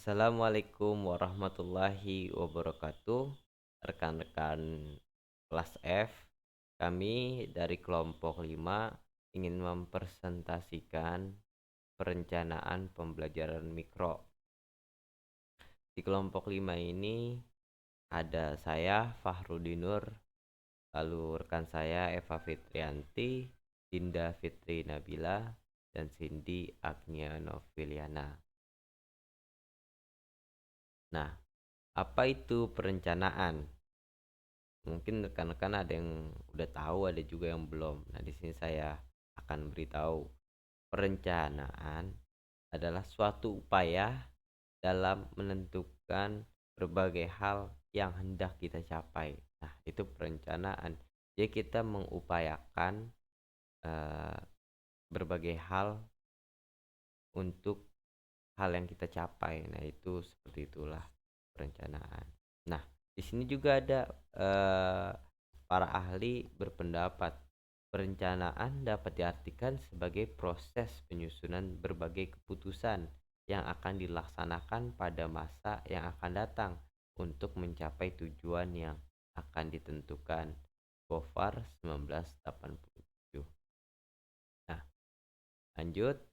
Assalamualaikum warahmatullahi wabarakatuh. Rekan-rekan kelas F, kami dari kelompok 5 ingin mempresentasikan perencanaan pembelajaran mikro. Di kelompok 5 ini ada saya Fahrudinur, lalu rekan saya Eva Fitrianti, Dinda Fitri Nabila, dan Cindy Agnia Noviliana. Nah, apa itu perencanaan? Mungkin rekan-rekan ada yang udah tahu, ada juga yang belum. Nah, di sini saya akan beritahu. Perencanaan adalah suatu upaya dalam menentukan berbagai hal yang hendak kita capai. Nah, itu perencanaan. Jadi kita mengupayakan eh, berbagai hal untuk hal yang kita capai. Nah, itu seperti itulah perencanaan. Nah, di sini juga ada para ahli berpendapat perencanaan dapat diartikan sebagai proses penyusunan berbagai keputusan yang akan dilaksanakan pada masa yang akan datang untuk mencapai tujuan yang akan ditentukan. Gofar 1987. Nah, lanjut.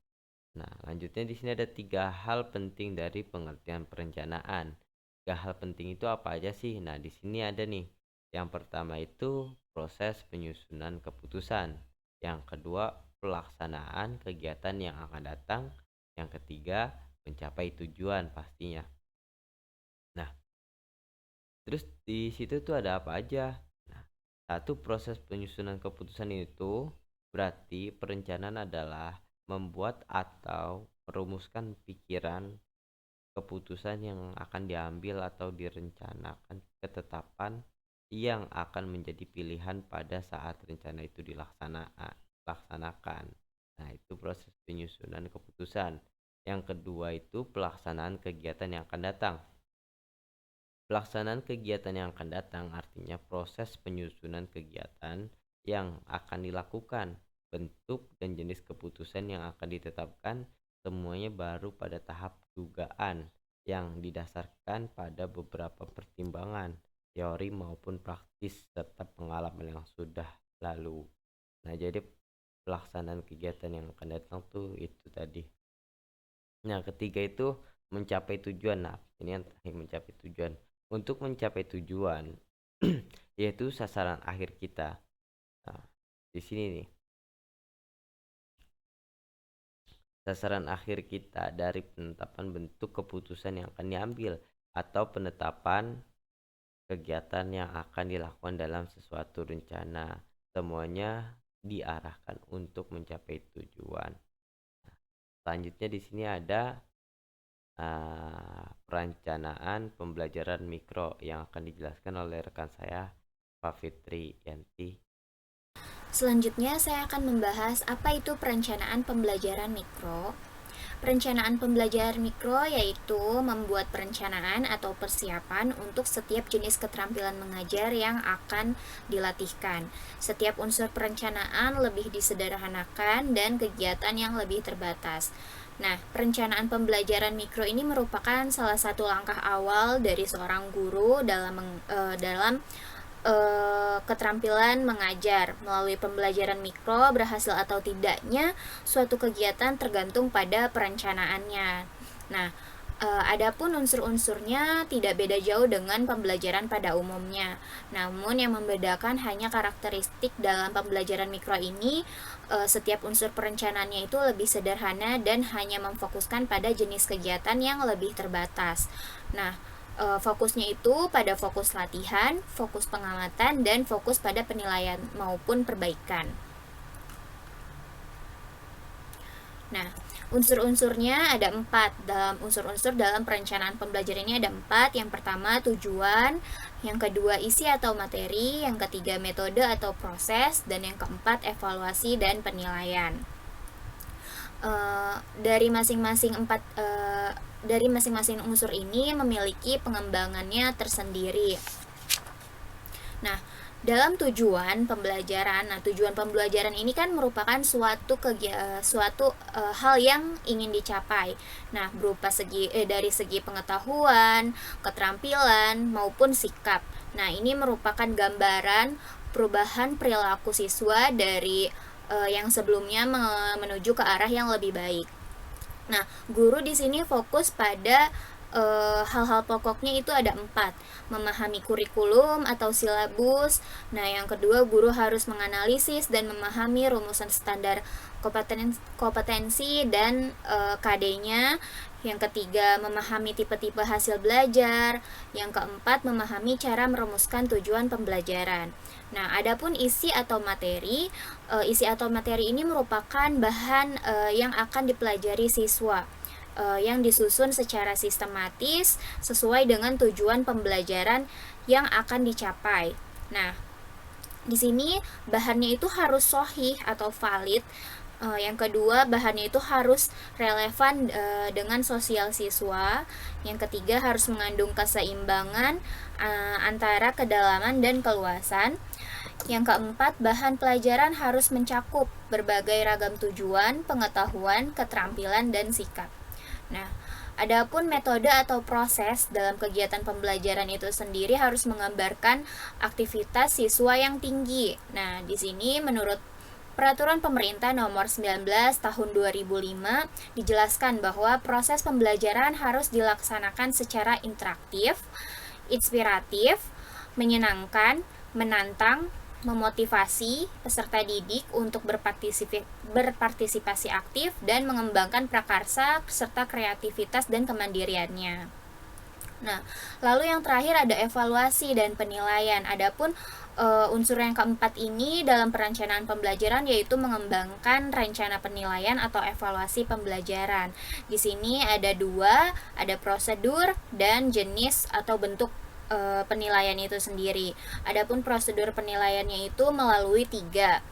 Nah, lanjutnya di sini ada 3 hal penting dari pengertian perencanaan. 3 hal penting itu apa aja sih? Nah, di sini ada nih. Yang pertama itu proses penyusunan keputusan. Yang kedua, pelaksanaan kegiatan yang akan datang. Yang ketiga, mencapai tujuan pastinya. Nah, terus di situ tuh ada apa aja? Nah, satu, proses penyusunan keputusan itu berarti perencanaan adalah membuat atau merumuskan pikiran keputusan yang akan diambil atau direncanakan ketetapan yang akan menjadi pilihan pada saat rencana itu dilaksanakan. Nah, itu proses penyusunan keputusan. Yang kedua itu pelaksanaan kegiatan yang akan datang. Pelaksanaan kegiatan yang akan datang artinya proses penyusunan kegiatan yang akan dilakukan, bentuk dan jenis keputusan yang akan ditetapkan, semuanya baru pada tahap dugaan yang didasarkan pada beberapa pertimbangan teori maupun praktis serta pengalaman yang sudah lalu. Nah, jadi pelaksanaan kegiatan yang akan datang tuh itu tadi. Nah, ketiga itu mencapai tujuan. Nah, ini yang terakhir, mencapai tujuan. Untuk mencapai tujuan yaitu sasaran akhir kita. Nah, di sini nih. Sasaran akhir kita dari penetapan bentuk keputusan yang akan diambil atau penetapan kegiatan yang akan dilakukan dalam sesuatu rencana. Semuanya diarahkan untuk mencapai tujuan. Nah, selanjutnya di sini ada perencanaan pembelajaran mikro yang akan dijelaskan oleh rekan saya, Pak Fitri Yanti. Selanjutnya, saya akan membahas apa itu perencanaan pembelajaran mikro. Perencanaan pembelajaran mikro yaitu membuat perencanaan atau persiapan untuk setiap jenis keterampilan mengajar yang akan dilatihkan. Setiap unsur perencanaan lebih disederhanakan dan kegiatan yang lebih terbatas. Nah, perencanaan pembelajaran mikro ini merupakan salah satu langkah awal dari seorang guru dalam keterampilan mengajar. Melalui pembelajaran mikro, berhasil atau tidaknya suatu kegiatan tergantung pada perencanaannya. Nah, adapun unsur-unsurnya tidak beda jauh dengan pembelajaran pada umumnya. Namun yang membedakan hanya karakteristik dalam pembelajaran mikro ini, setiap unsur perencanaannya itu lebih sederhana dan hanya memfokuskan pada jenis kegiatan yang lebih terbatas. Nah, fokusnya itu pada fokus latihan, fokus pengamatan, dan fokus pada penilaian maupun perbaikan. Nah, unsur-unsurnya ada 4. Unsur-unsur dalam perencanaan pembelajaran ini ada 4. Yang pertama tujuan, yang kedua isi atau materi, yang ketiga metode atau proses, dan yang keempat evaluasi dan penilaian. Dari masing-masing unsur ini memiliki pengembangannya tersendiri. Nah, Dalam tujuan pembelajaran, nah tujuan pembelajaran ini kan merupakan hal yang ingin dicapai. Nah, berupa dari segi pengetahuan, keterampilan maupun sikap. Nah, ini merupakan gambaran perubahan perilaku siswa dari yang sebelumnya menuju ke arah yang lebih baik. Nah, guru di sini fokus pada hal-hal pokoknya itu ada 4. Memahami kurikulum atau silabus. Nah, yang kedua, guru harus menganalisis dan memahami rumusan standar kompetensi dan KD-nya. Yang ketiga, memahami tipe-tipe hasil belajar. Yang keempat, memahami cara merumuskan tujuan pembelajaran. Nah, adapun isi atau materi ini merupakan bahan yang akan dipelajari siswa, yang disusun secara sistematis sesuai dengan tujuan pembelajaran yang akan dicapai. Nah, di sini bahannya itu harus sahih atau valid. Yang kedua, bahannya itu harus relevan dengan sosial siswa. Yang ketiga, harus mengandung keseimbangan antara kedalaman dan keluasan. Yang keempat, bahan pelajaran harus mencakup berbagai ragam tujuan, pengetahuan, keterampilan, dan sikap. Nah, adapun metode atau proses dalam kegiatan pembelajaran itu sendiri harus menggambarkan aktivitas siswa yang tinggi. Nah, di sini menurut Peraturan Pemerintah Nomor 19 Tahun 2005 dijelaskan bahwa proses pembelajaran harus dilaksanakan secara interaktif, inspiratif, menyenangkan, menantang, memotivasi peserta didik untuk berpartisipasi aktif dan mengembangkan prakarsa serta kreativitas dan kemandiriannya. Nah, lalu yang terakhir ada evaluasi dan penilaian. Adapun unsur yang keempat ini dalam perencanaan pembelajaran yaitu mengembangkan rencana penilaian atau evaluasi pembelajaran. Di sini ada 2, ada prosedur dan jenis atau bentuk penilaian itu sendiri. Adapun prosedur penilaiannya itu melalui 3,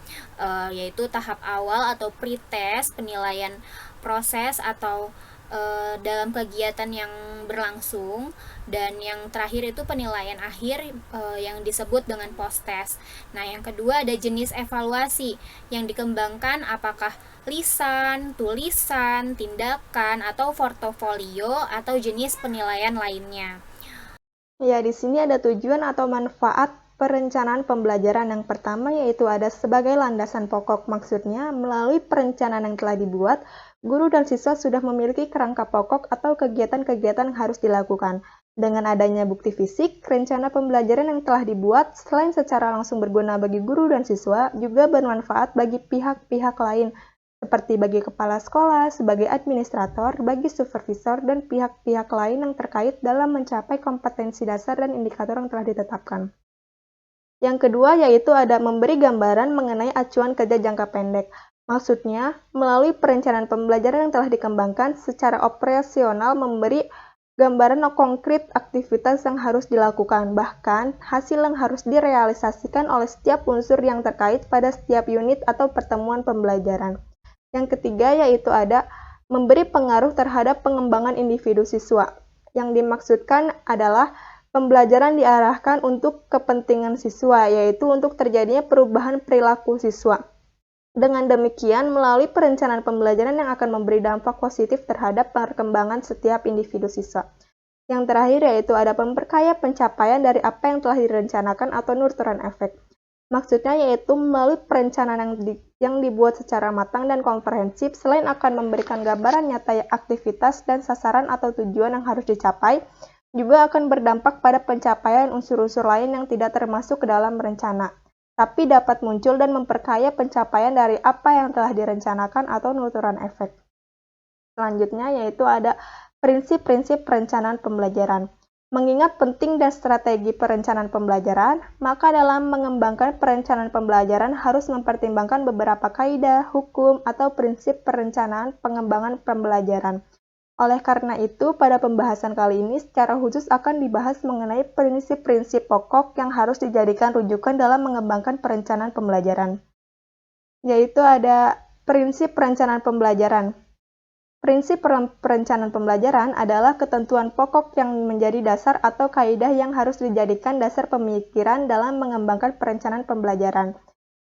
yaitu tahap awal atau pretest, penilaian proses atau dalam kegiatan yang berlangsung, dan yang terakhir itu penilaian akhir yang disebut dengan post-test. Nah, yang kedua ada jenis evaluasi yang dikembangkan apakah lisan, tulisan, tindakan, atau portofolio atau jenis penilaian lainnya. Ya, di sini ada tujuan atau manfaat perencanaan pembelajaran. Yang pertama yaitu ada sebagai landasan pokok. Maksudnya, melalui perencanaan yang telah dibuat, guru dan siswa sudah memiliki kerangka pokok atau kegiatan-kegiatan yang harus dilakukan. Dengan adanya bukti fisik, rencana pembelajaran yang telah dibuat selain secara langsung berguna bagi guru dan siswa, juga bermanfaat bagi pihak-pihak lain, seperti bagi kepala sekolah, sebagai administrator, bagi supervisor, dan pihak-pihak lain yang terkait dalam mencapai kompetensi dasar dan indikator yang telah ditetapkan. Yang kedua yaitu ada memberi gambaran mengenai acuan kerja jangka pendek. Maksudnya, melalui perencanaan pembelajaran yang telah dikembangkan secara operasional memberi gambaran konkret aktivitas yang harus dilakukan, bahkan hasil yang harus direalisasikan oleh setiap unsur yang terkait pada setiap unit atau pertemuan pembelajaran. Yang ketiga yaitu ada memberi pengaruh terhadap pengembangan individu siswa. Yang dimaksudkan adalah pembelajaran diarahkan untuk kepentingan siswa, yaitu untuk terjadinya perubahan perilaku siswa. Dengan demikian, melalui perencanaan pembelajaran yang akan memberi dampak positif terhadap perkembangan setiap individu siswa. Yang terakhir yaitu ada memperkaya pencapaian dari apa yang telah direncanakan atau nuturan efek. Maksudnya yaitu melalui perencanaan yang dibuat secara matang dan komprehensif, selain akan memberikan gambaran nyata aktivitas dan sasaran atau tujuan yang harus dicapai, juga akan berdampak pada pencapaian unsur-unsur lain yang tidak termasuk ke dalam rencana, tapi dapat muncul dan memperkaya pencapaian dari apa yang telah direncanakan atau nuturan efek. Selanjutnya yaitu ada prinsip-prinsip perencanaan pembelajaran. Mengingat penting dan strategi perencanaan pembelajaran, maka dalam mengembangkan perencanaan pembelajaran harus mempertimbangkan beberapa kaidah, hukum, atau prinsip perencanaan pengembangan pembelajaran. Oleh karena itu, pada pembahasan kali ini secara khusus akan dibahas mengenai prinsip-prinsip pokok yang harus dijadikan rujukan dalam mengembangkan perencanaan pembelajaran. Yaitu ada prinsip perencanaan pembelajaran. Prinsip perencanaan pembelajaran adalah ketentuan pokok yang menjadi dasar atau kaidah yang harus dijadikan dasar pemikiran dalam mengembangkan perencanaan pembelajaran.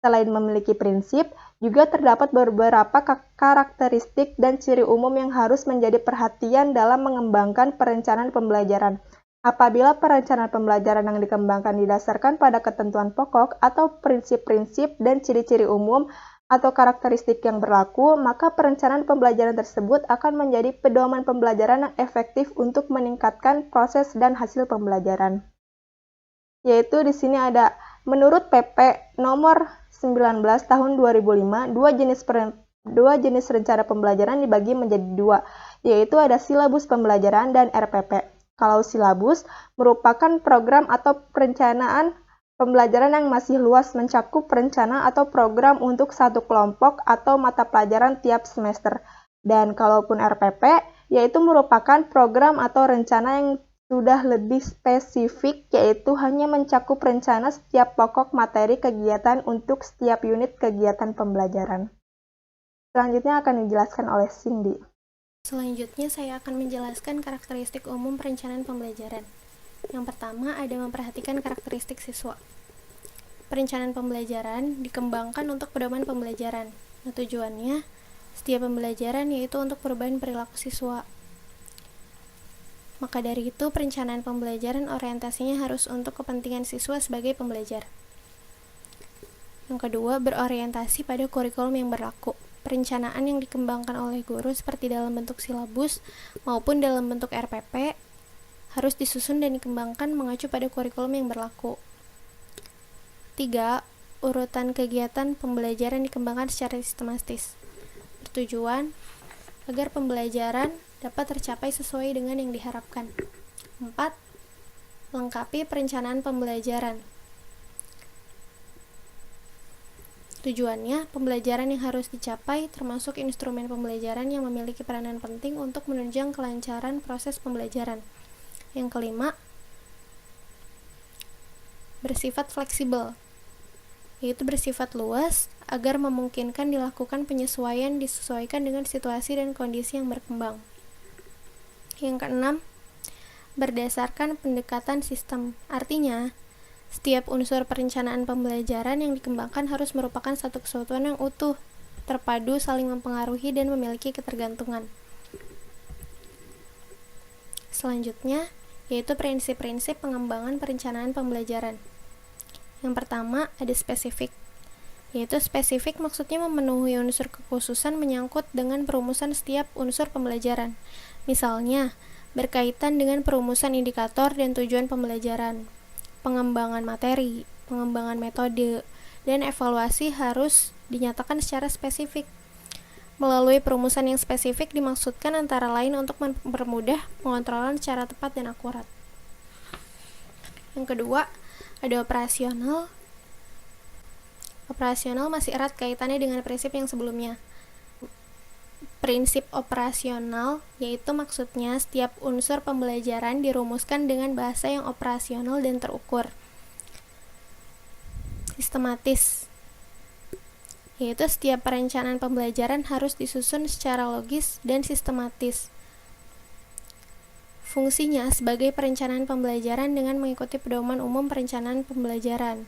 Selain memiliki prinsip, juga terdapat beberapa karakteristik dan ciri umum yang harus menjadi perhatian dalam mengembangkan perencanaan pembelajaran. Apabila perencanaan pembelajaran yang dikembangkan didasarkan pada ketentuan pokok atau prinsip-prinsip dan ciri-ciri umum atau karakteristik yang berlaku, maka perencanaan pembelajaran tersebut akan menjadi pedoman pembelajaran yang efektif untuk meningkatkan proses dan hasil pembelajaran. Yaitu di sini ada menurut PP nomor 19 tahun 2005, dua jenis rencana pembelajaran dibagi menjadi dua, yaitu ada silabus pembelajaran dan RPP. Kalau silabus merupakan program atau perencanaan pembelajaran yang masih luas mencakup rencana atau program untuk satu kelompok atau mata pelajaran tiap semester. Dan kalaupun RPP, yaitu merupakan program atau rencana yang sudah lebih spesifik, yaitu hanya mencakup rencana setiap pokok materi kegiatan untuk setiap unit kegiatan pembelajaran. Selanjutnya akan dijelaskan oleh Cindy. Selanjutnya saya akan menjelaskan karakteristik umum perencanaan pembelajaran. Yang pertama ada memperhatikan karakteristik siswa. Perencanaan pembelajaran dikembangkan untuk pedoman pembelajaran. Nah, tujuannya setiap pembelajaran yaitu untuk perubahan perilaku siswa. Maka dari itu, perencanaan pembelajaran orientasinya harus untuk kepentingan siswa sebagai pembelajar. Yang kedua, berorientasi pada kurikulum yang berlaku. Perencanaan yang dikembangkan oleh guru seperti dalam bentuk silabus maupun dalam bentuk RPP harus disusun dan dikembangkan mengacu pada kurikulum yang berlaku. 3. Urutan kegiatan pembelajaran dikembangkan secara sistematis. Bertujuan agar pembelajaran dapat tercapai sesuai dengan yang diharapkan. 4. Lengkapi perencanaan pembelajaran. Tujuannya, pembelajaran yang harus dicapai termasuk instrumen pembelajaran yang memiliki peranan penting untuk menunjang kelancaran proses pembelajaran. Yang kelima, bersifat fleksibel, yaitu bersifat luas agar memungkinkan dilakukan penyesuaian disesuaikan dengan situasi dan kondisi yang berkembang. Yang keenam, berdasarkan pendekatan sistem, artinya setiap unsur perencanaan pembelajaran yang dikembangkan harus merupakan satu kesatuan yang utuh, terpadu, saling mempengaruhi, dan memiliki ketergantungan. Selanjutnya, yaitu prinsip-prinsip pengembangan perencanaan pembelajaran. Yang pertama, ada spesifik. Yaitu spesifik maksudnya memenuhi unsur kekhususan menyangkut dengan perumusan setiap unsur pembelajaran. Misalnya, berkaitan dengan perumusan indikator dan tujuan pembelajaran, pengembangan materi, pengembangan metode, dan evaluasi harus dinyatakan secara spesifik. Melalui perumusan yang spesifik dimaksudkan antara lain untuk mempermudah pengontrolan secara tepat dan akurat. Yang kedua, ada operasional. Operasional masih erat kaitannya dengan prinsip yang sebelumnya. Prinsip operasional yaitu maksudnya setiap unsur pembelajaran dirumuskan dengan bahasa yang operasional dan terukur. Sistematis, yaitu setiap perencanaan pembelajaran harus disusun secara logis dan sistematis. Fungsinya sebagai perencanaan pembelajaran dengan mengikuti pedoman umum perencanaan pembelajaran.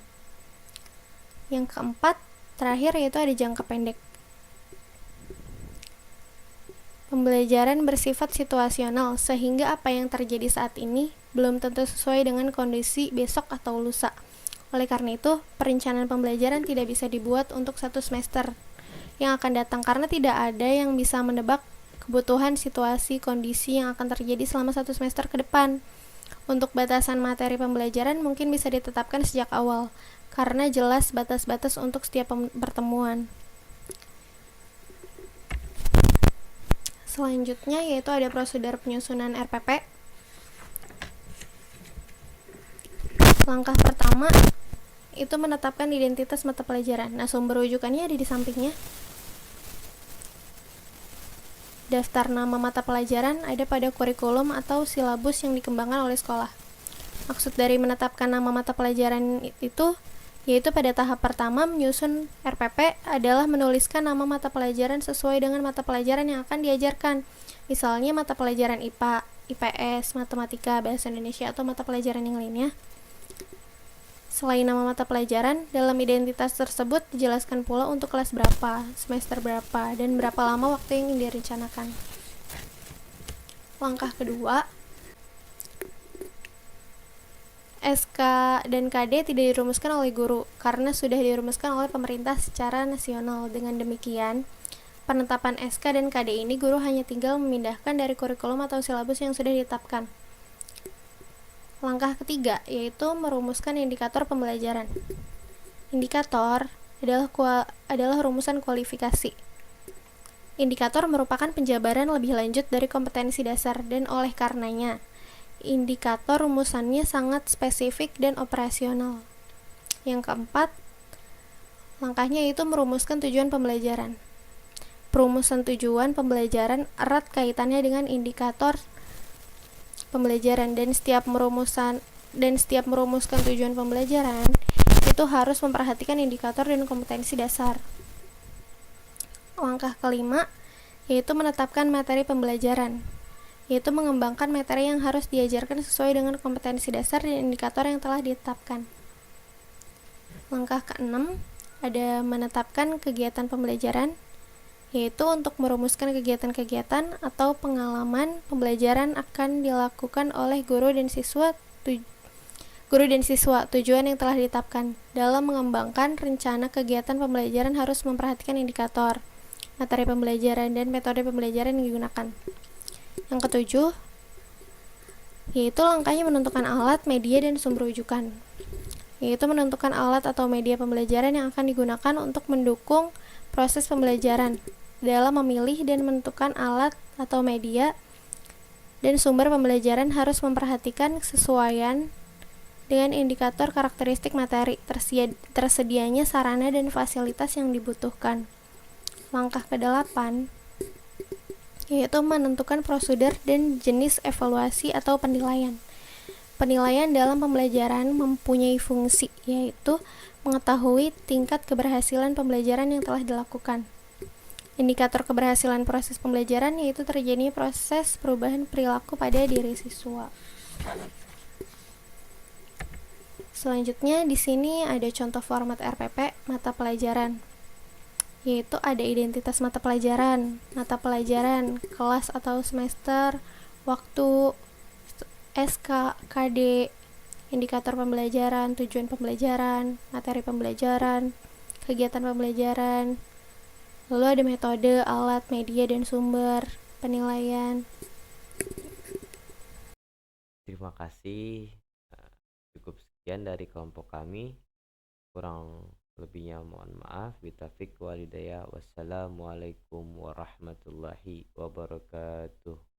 Yang keempat, terakhir yaitu ada jangka pendek. Pembelajaran bersifat situasional, sehingga apa yang terjadi saat ini belum tentu sesuai dengan kondisi besok atau lusa. Oleh karena itu, perencanaan pembelajaran tidak bisa dibuat untuk satu semester yang akan datang, karena tidak ada yang bisa menebak kebutuhan situasi kondisi yang akan terjadi selama satu semester ke depan. Untuk batasan materi pembelajaran mungkin bisa ditetapkan sejak awal, karena jelas batas-batas untuk setiap pertemuan. Selanjutnya yaitu ada prosedur penyusunan RPP. Langkah pertama itu menetapkan identitas mata pelajaran. Nah, sumber rujukannya ada di sampingnya. Daftar nama mata pelajaran ada pada kurikulum atau silabus yang dikembangkan oleh sekolah. Maksud dari menetapkan nama mata pelajaran itu yaitu pada tahap pertama menyusun RPP adalah menuliskan nama mata pelajaran sesuai dengan mata pelajaran yang akan diajarkan. Misalnya mata pelajaran IPA, IPS, Matematika, Bahasa Indonesia, atau mata pelajaran yang lainnya. Selain nama mata pelajaran, dalam identitas tersebut dijelaskan pula untuk kelas berapa, semester berapa, dan berapa lama waktu yang direncanakan. Langkah kedua, SK dan KD tidak dirumuskan oleh guru karena sudah dirumuskan oleh pemerintah secara nasional. Dengan demikian, penetapan SK dan KD ini guru hanya tinggal memindahkan dari kurikulum atau silabus yang sudah ditetapkan. Langkah ketiga yaitu merumuskan indikator pembelajaran. Indikator adalah rumusan kualifikasi. Indikator merupakan penjabaran lebih lanjut dari kompetensi dasar dan oleh karenanya indikator rumusannya sangat spesifik dan operasional. Yang keempat, langkahnya yaitu merumuskan tujuan pembelajaran. Perumusan tujuan pembelajaran erat kaitannya dengan indikator pembelajaran dan setiap merumuskan tujuan pembelajaran itu harus memperhatikan indikator dan kompetensi dasar. Langkah kelima yaitu menetapkan materi pembelajaran, yaitu mengembangkan materi yang harus diajarkan sesuai dengan kompetensi dasar dan indikator yang telah ditetapkan. Langkah keenam, ada menetapkan kegiatan pembelajaran, yaitu untuk merumuskan kegiatan-kegiatan atau pengalaman pembelajaran akan dilakukan oleh guru dan siswa tujuan yang telah ditetapkan. Dalam mengembangkan rencana kegiatan pembelajaran harus memperhatikan indikator, materi pembelajaran, dan metode pembelajaran yang digunakan. Yang ketujuh, yaitu langkahnya menentukan alat, media, dan sumber rujukan, yaitu menentukan alat atau media pembelajaran yang akan digunakan untuk mendukung proses pembelajaran. Dalam memilih dan menentukan alat atau media dan sumber pembelajaran harus memperhatikan kesesuaian dengan indikator karakteristik materi, tersedianya sarana dan fasilitas yang dibutuhkan. Langkah ke-8 yaitu menentukan prosedur dan jenis evaluasi atau penilaian. Penilaian dalam pembelajaran mempunyai fungsi, yaitu mengetahui tingkat keberhasilan pembelajaran yang telah dilakukan. Indikator keberhasilan proses pembelajaran yaitu terjadinya proses perubahan perilaku pada diri siswa. Selanjutnya di sini ada contoh format RPP mata pelajaran, yaitu ada identitas mata pelajaran, kelas atau semester, waktu, SK, KD, indikator pembelajaran, tujuan pembelajaran, materi pembelajaran, kegiatan pembelajaran, lalu ada metode, alat, media, dan sumber, penilaian. Terima kasih. Cukup sekian dari kelompok kami. Kurang lebihnya mohon maaf. Bitaufiq walhidayah. Wassalamualaikum warahmatullahi wabarakatuh.